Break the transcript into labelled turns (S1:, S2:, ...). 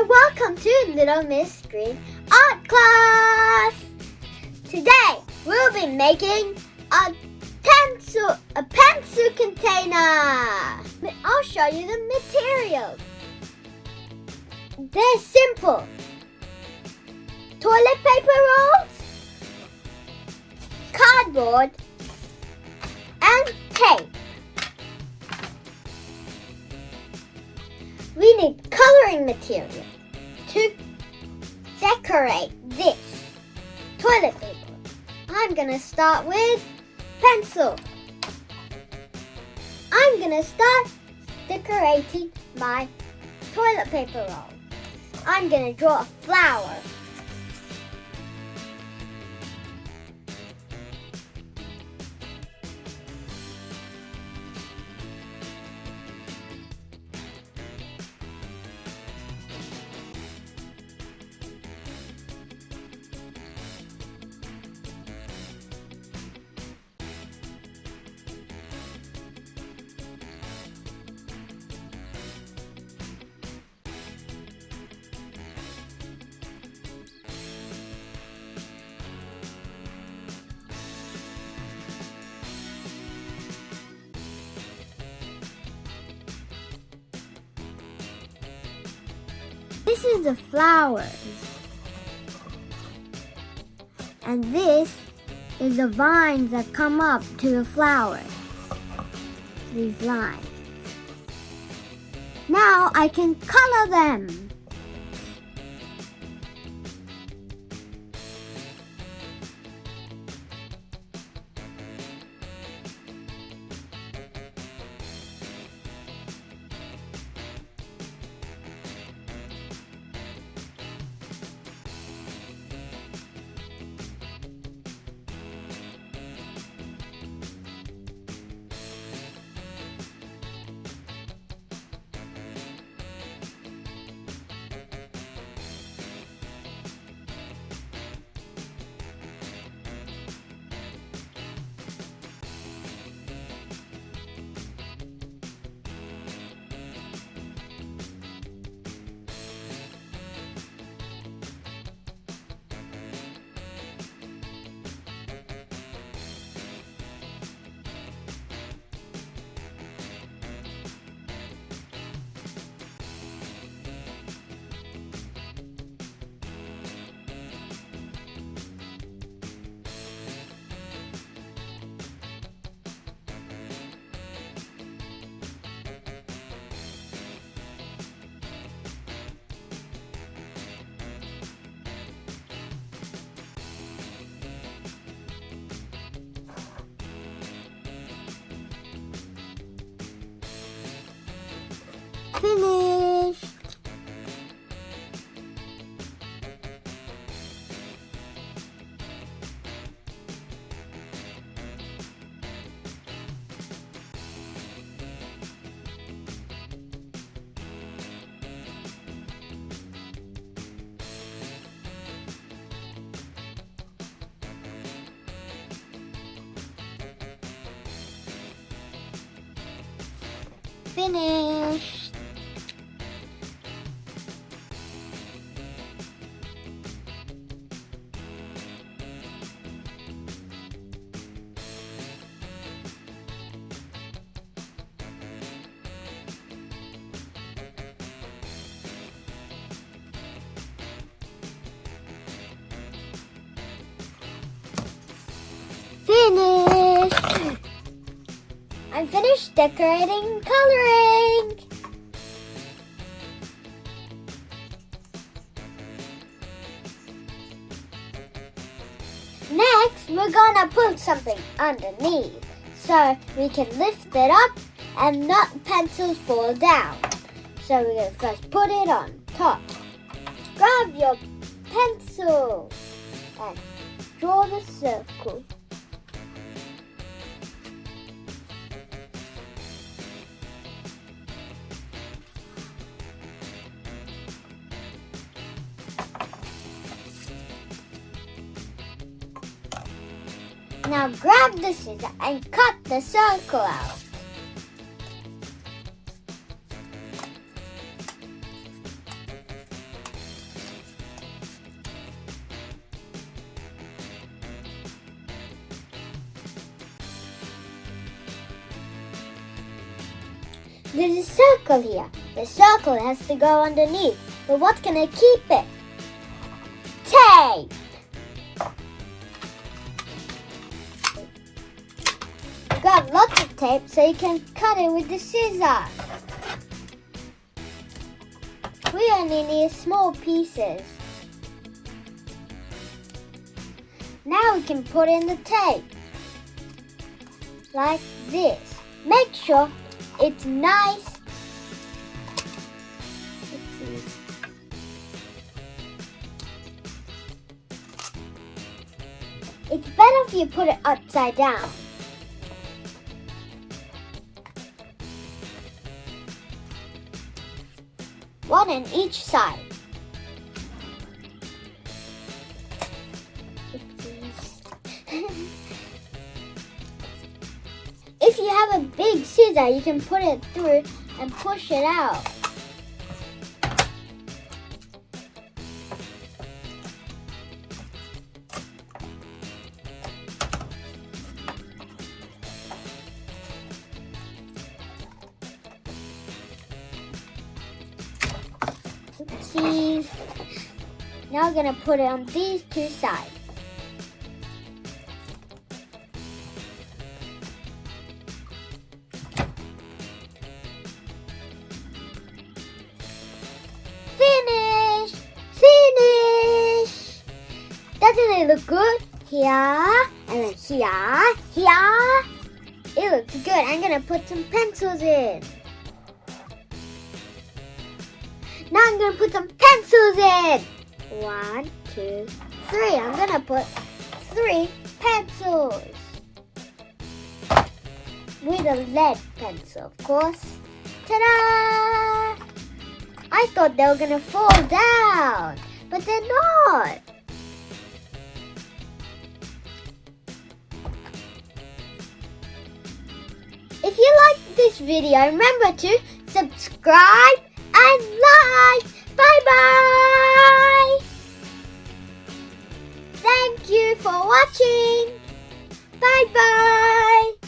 S1: welcome to Little Miss Green Art Class! Today we'll be making a pencil container. I'll show you the materials. They're simple. Toilet paper rolls, cardboard, and tape. We need coloring material to decorate this toilet paper. I'm going to start with pencil. I'm going to start decorating my toilet paper roll. I'm going to draw a flower. This is the flowers. And this is the vines that come up to the flowers. These lines. Now I can color them. Finished. Finished. Finished! I'm finished decorating coloring! Next, we're gonna put something underneath so we can lift it up and not pencils fall down. So we're gonna first put it on top. Grab your pencil and draw the circle. Now grab the scissors and cut the circle out. There's a circle here. The circle has to go underneath. But what can I keep it? Tape! Got lots of tape so you can cut it with the scissors. We only need small pieces. Now we can put in the tape. Like this. Make sure it's nice. It's better if you put it upside down. One on each side. If you have a big scissor, you can put it through and push it out. Oopsies. Now I'm going to put it on these two sides. Finish! Finish! Doesn't it look good? Here, and then here, here. It looks good. I'm going to put some pencils in. Now I'm going to put some pencils in. 1, 2, 3. I'm going to put 3 pencils. With a lead pencil, of course. Ta-da! I thought they were going to fall down, but they're not. If you liked this video, remember to subscribe and like. Bye-bye. Thank you for watching. Bye-bye.